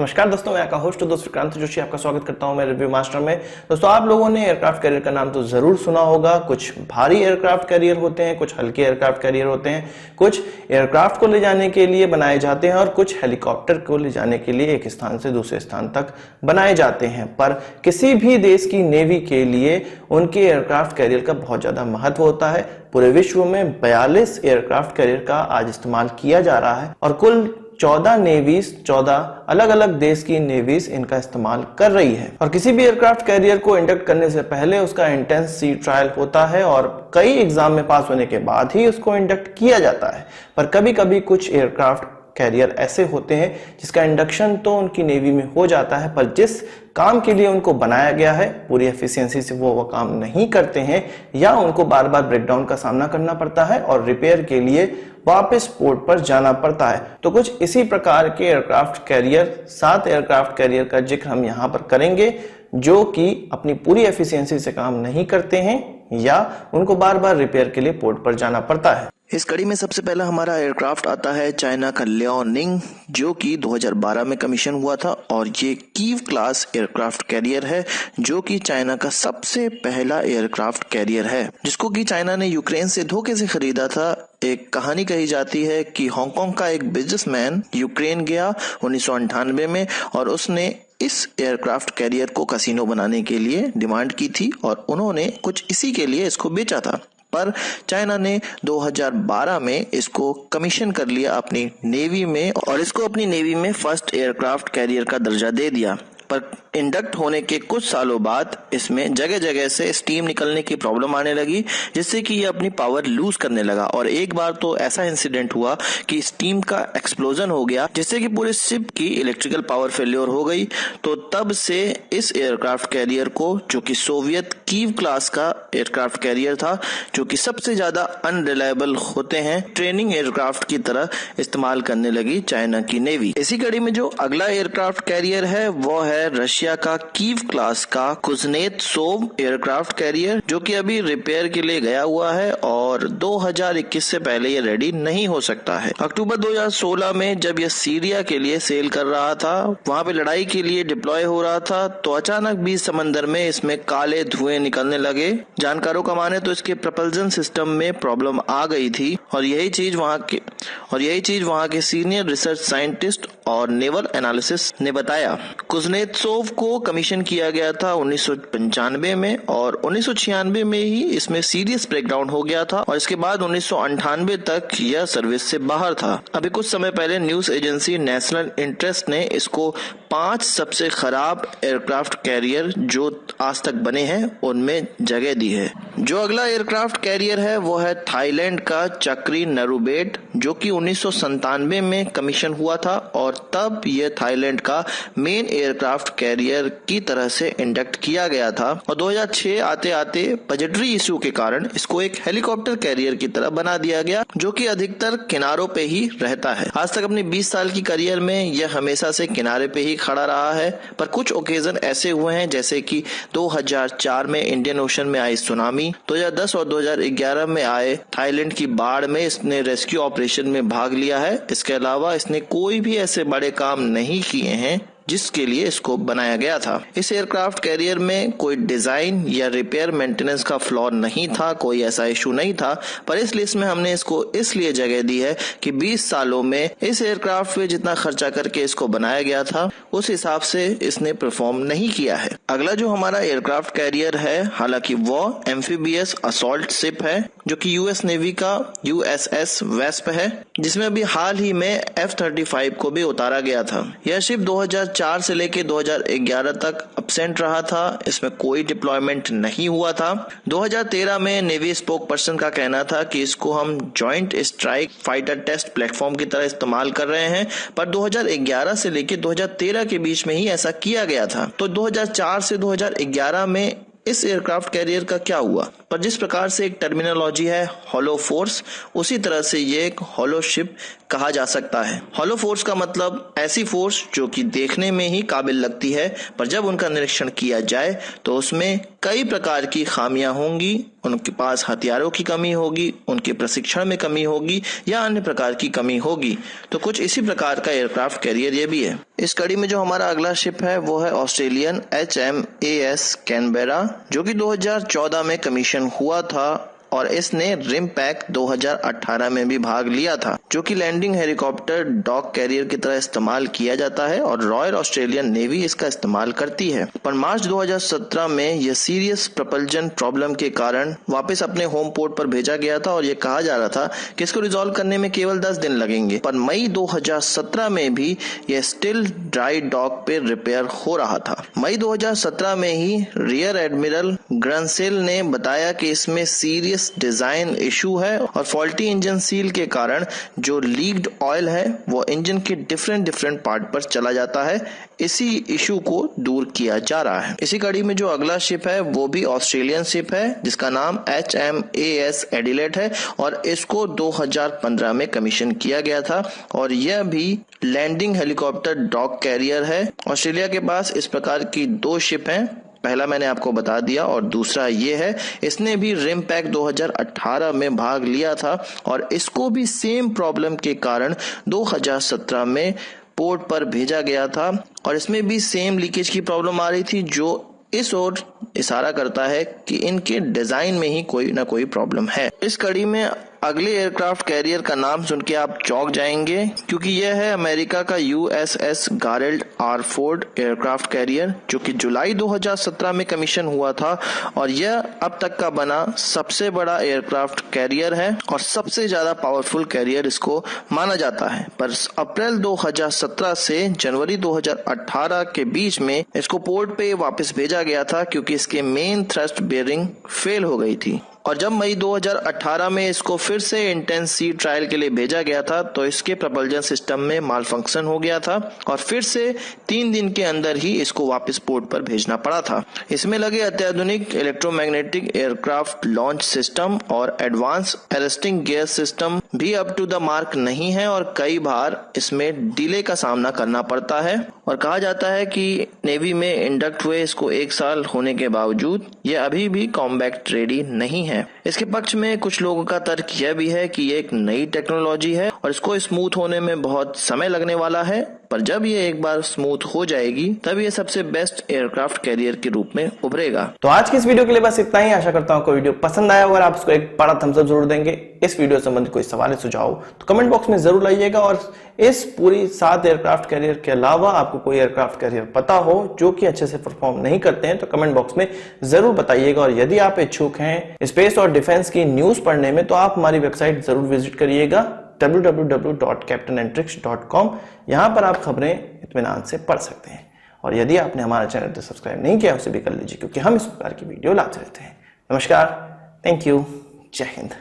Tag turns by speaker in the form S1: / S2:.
S1: नमस्कार दोस्तों, मैं आपका होस्ट दोस्त विक्रांत जोशी आपका स्वागत करता हूं मैं रिव्यू मास्टर में। दोस्तों, आप लोगों ने एयरक्राफ्ट कैरियर का नाम तो जरूर सुना होगा। कुछ भारी एयरक्राफ्ट कैरियर होते हैं, कुछ हल्के एयरक्राफ्ट कैरियर होते हैं, कुछ एयरक्राफ्ट को ले जाने के लिए बनाए जाते हैं और कुछ हेलीकॉप्टर को ले जाने के लिए एक स्थान से दूसरे स्थान तक बनाए जाते हैं। पर किसी भी देश की नेवी के लिए उनके एयरक्राफ्ट कैरियर का बहुत ज्यादा महत्व होता है। पूरे विश्व में 42 एयरक्राफ्ट कैरियर का आज इस्तेमाल किया जा रहा है और कुल 14 अलग अलग देश की नेवीज इनका इस्तेमाल कर रही है। और किसी भी एयरक्राफ्ट कैरियर को इंडक्ट करने से पहले उसका इंटेंस सी ट्रायल होता है और कई एग्जाम में पास होने के बाद ही उसको इंडक्ट किया जाता है। पर कभी कभी कुछ एयरक्राफ्ट कैरियर ऐसे होते हैं जिसका इंडक्शन तो उनकी नेवी में हो जाता है, पर जिस काम के लिए उनको बनाया गया है पूरी एफिशिएंसी से वो काम नहीं करते हैं या उनको बार बार ब्रेकडाउन का सामना करना पड़ता है और रिपेयर के लिए वापस पोर्ट पर जाना पड़ता है। तो कुछ इसी प्रकार के एयरक्राफ्ट कैरियर 7 एयरक्राफ्ट कैरियर का जिक्र हम यहाँ पर करेंगे जो कि अपनी पूरी एफिशिएंसी से काम नहीं करते हैं या उनको बार बार रिपेयर के लिए पोर्ट पर जाना पड़ता है।
S2: इस कड़ी में सबसे पहला हमारा एयरक्राफ्ट आता है चाइना का लियोनिंग, जो कि 2012 में कमीशन हुआ था और ये कीव क्लास एयरक्राफ्ट कैरियर है जो कि चाइना का सबसे पहला एयरक्राफ्ट कैरियर है, जिसको कि चाइना ने यूक्रेन से धोखे से खरीदा था। एक कहानी कही जाती है कि हांगकांग का एक बिजनेसमैन यूक्रेन गया 1998 में और उसने इस एयरक्राफ्ट कैरियर को कैसीनो बनाने के लिए डिमांड की थी और उन्होंने कुछ इसी के लिए इसको बेचा था। पर चाइना ने 2012 में इसको कमीशन कर लिया अपनी नेवी में और इसको अपनी नेवी में फर्स्ट एयरक्राफ्ट कैरियर का दर्जा दे दिया। पर इंडक्ट होने के कुछ सालों बाद इसमें जगह जगह से स्टीम निकलने की प्रॉब्लम आने लगी, जिससे कि ये अपनी पावर लूज करने लगा और एक बार तो ऐसा इंसिडेंट हुआ कि स्टीम का एक्सप्लोजन हो गया, जिससे कि पूरे शिप की इलेक्ट्रिकल पावर फेल्योर हो गई। तो तब से इस एयरक्राफ्ट कैरियर को, जो कि सोवियत कीव क्लास का एयरक्राफ्ट कैरियर था, जो कि सबसे ज्यादा अनरिलायबल होते हैं, ट्रेनिंग एयरक्राफ्ट की तरह इस्तेमाल करने लगी चाइना की नेवी। इसी कड़ी में जो अगला एयरक्राफ्ट कैरियर है वो है रशिया का कीव क्लास का कुज़नेत्सोव एयरक्राफ्ट कैरियर, जो कि अभी रिपेयर के लिए गया हुआ है और 2021 से पहले ये रेडी नहीं हो सकता है। अक्टूबर 2016 में जब यह सीरिया के लिए सेल कर रहा था, वहां पे लड़ाई के लिए डिप्लॉय हो रहा था, तो अचानक बीच समंदर में इसमें काले धुएं निकलने लगे। जानकारों का माने तो इसके प्रपल्जन सिस्टम में प्रॉब्लम आ गई थी और यही चीज वहां के सीनियर रिसर्च साइंटिस्ट और नेवल एनालिसिस ने बताया। कुज़नेत्सोव को कमीशन किया गया था 1995 में और 1996 में ही इसमें सीरियस ब्रेकडाउन हो गया था और इसके बाद 1998 तक यह सर्विस से बाहर था। अभी कुछ समय पहले न्यूज एजेंसी नेशनल इंटरेस्ट ने इसको 5 सबसे खराब एयरक्राफ्ट कैरियर जो आज तक बने हैं उनमें जगह दी है। जो अगला एयरक्राफ्ट कैरियर है वो है थाईलैंड का चक्री नरुबेट, जो कि 1997 में कमीशन हुआ था और तब यह थाईलैंड का मेन एयरक्राफ्ट कैरियर की तरह से इंडक्ट किया गया था और 2006 आते आते बजटरी इशू के कारण इसको एक हेलीकॉप्टर कैरियर की तरह बना दिया गया, जो कि अधिकतर किनारों पे ही रहता है। आज तक अपनी 20 साल की करियर में यह हमेशा से किनारे पे ही खड़ा रहा है, पर कुछ ओकेजन ऐसे हुए हैं जैसे कि 2004 में इंडियन ओशन में आई सुनामी, 2010 और 2011 में आए थाईलैंड की बाढ़ में इसने रेस्क्यू ऑपरेशन में भाग लिया है। इसके अलावा इसने कोई भी ऐसे बड़े काम नहीं किए हैं जिसके लिए इसको बनाया गया था। इस एयरक्राफ्ट कैरियर में कोई डिजाइन या रिपेयर मेंटेनेंस का फ्लॉ नहीं था, कोई ऐसा इशू नहीं था, पर इस लिस्ट में हमने इसको इसलिए जगह दी है कि 20 सालों में इस एयरक्राफ्ट पे जितना खर्चा करके इसको बनाया गया था उस हिसाब से इसने परफॉर्म नहीं किया है। अगला जो हमारा एयरक्राफ्ट कैरियर है, हालांकि वो एम्फीबियस असॉल्ट शिप है, जो कि यूएस नेवी का USS वेस्प है, जिसमें अभी हाल ही में F-35 को भी उतारा गया था। यह शिप 2004 से लेकर 2011 तक एब्सेंट रहा था, इसमें कोई डिप्लॉयमेंट नहीं हुआ था। 2013 में नेवी स्पोक पर्सन का कहना था कि इसको हम joint strike fighter test platform की तरह इस्तेमाल कर रहे हैं, पर 2011 से लेकर 2013 के बीच में ही ऐसा किया गया था। तो 2004 से 2011 में इस एयरक्राफ्ट कैरियर का क्या हुआ? पर जिस प्रकार से एक टर्मिनोलॉजी है हॉलो फोर्स, उसी तरह से ये एक हॉलो शिप कहा जा सकता है। हॉलो फोर्स का मतलब ऐसी फोर्स जो कि देखने में ही काबिल लगती है, पर जब उनका निरीक्षण किया जाए तो उसमें कई प्रकार की खामियां होंगी उनके पास हथियारों की कमी होगी, उनके प्रशिक्षण में कमी होगी या अन्य प्रकार की कमी होगी। तो कुछ इसी प्रकार का एयरक्राफ्ट कैरियर ये भी है। इस कड़ी में जो हमारा अगला शिप है वो है ऑस्ट्रेलियन HMAS कैनबेरा, जो कि 2014 में कमीशन हुआ था और इसने रिमपैक 2018 में भी भाग लिया था, जो कि लैंडिंग हेलीकॉप्टर डॉग कैरियर की तरह इस्तेमाल किया जाता है और रॉयल ऑस्ट्रेलियन नेवी इसका इस्तेमाल करती है। पर मार्च 2017 में यह सीरियस प्रपल्जन प्रॉब्लम के कारण वापस अपने होम पोर्ट पर भेजा गया था और यह कहा जा रहा था कि इसको रिजॉल्व करने में केवल 10 दिन लगेंगे। पर मई 2017 में भी यह स्टिल ड्राई डॉक पे रिपेयर हो रहा था। मई 2017 में ही रियर एडमिरल ग्रंसेल ने बताया कि इसमें सीरियस डिजाइन इशू है और फॉल्टी इंजन सील के कारण जो लीक्ड ऑयल है वो इंजन के डिफरेंट पार्ट पर चला जाता है। इसी इशू को दूर किया जा रहा है। इसी कड़ी में जो अगला शिप है वो भी ऑस्ट्रेलियन शिप है, जिसका नाम HMAS एडिलेट है और इसको 2015 में कमीशन किया गया था और यह भी लैंडिंग हेलीकॉप्टर डॉग कैरियर है। ऑस्ट्रेलिया के पास इस प्रकार की 2 शिप हैं, पहला मैंने आपको बता दिया और दूसरा ये है। इसने भी रिमपैक 2018 में भाग लिया था और इसको भी सेम प्रॉब्लम के कारण 2017 में पोर्ट पर भेजा गया था और इसमें भी सेम लीकेज की प्रॉब्लम आ रही थी, जो इस ओर इशारा करता है कि इनके डिजाइन में ही कोई ना कोई प्रॉब्लम है। इस कड़ी में अगले एयरक्राफ्ट कैरियर का नाम सुन के आप चौंक जाएंगे, क्योंकि यह है अमेरिका का USS गारेल्ड R Ford aircraft carrier, जो कि जुलाई 2017 में कमीशन हुआ था और यह अब तक का बना सबसे बड़ा एयरक्राफ्ट कैरियर है और सबसे ज्यादा पावरफुल कैरियर इसको माना जाता है। पर अप्रैल 2017 से जनवरी 2018 के बीच में इसको पोर्ट पे वापस भेजा गया था, क्योंकि इसके मेन थ्रस्ट बेयरिंग फेल हो गई थी। और जब मई 2018 में इसको फिर से इंटेंस सी ट्रायल के लिए भेजा गया था तो इसके प्रपल्जन सिस्टम में माल फंक्शन हो गया था और फिर से 3 दिन के अंदर ही इसको वापस पोर्ट पर भेजना पड़ा था। इसमें लगे अत्याधुनिक इलेक्ट्रोमैग्नेटिक एयरक्राफ्ट लॉन्च सिस्टम और एडवांस अरेस्टिंग गियर सिस्टम भी अप टू द मार्क नहीं है और कई बार इसमें डिले का सामना करना पड़ता है। और कहा जाता है कि नेवी में इंडक्ट हुए इसको 1 साल होने के बावजूद यह अभी भी कॉम्बैट रेडी नहीं है। इसके पक्ष में कुछ लोगों का तर्क यह भी है कि ये एक नई टेक्नोलॉजी है और इसको स्मूथ होने में बहुत समय लगने वाला है, पर जब ये एक बार स्मूथ हो जाएगी तब ये सबसे बेस्ट एयरक्राफ्ट कैरियर के रूप में उभरेगा।
S1: तो आज की इस वीडियो के लिए बस इतना ही। आशा करता हूँ आपको वीडियो पसंद आया होगा, आप इसको एक बड़ा थम्स अप जरूर देंगे। इस वीडियो संबंधित कोई सवाल सुझाव तो कमेंट बॉक्स में जरूर लाइएगा और इस पूरी 7 एयरक्राफ्ट कैरियर के अलावा आपको कोई एयरक्राफ्ट कैरियर पता हो जो कि अच्छे से परफॉर्म नहीं करते हैं तो कमेंट बॉक्स में जरूर बताइएगा। और यदि आप इच्छुक हैं स्पेस और डिफेंस की न्यूज पढ़ने में तो आप हमारी वेबसाइट जरूर विजिट करिएगा www.captainandtricks.com। यहाँ पर आप खबरें इत्मीनान से पढ़ सकते हैं और यदि आपने हमारा चैनल सब्सक्राइब नहीं किया उसे भी कर लीजिए, क्योंकि हम इस प्रकार की वीडियो लाते रहते हैं। नमस्कार, थैंक यू, जय हिंद।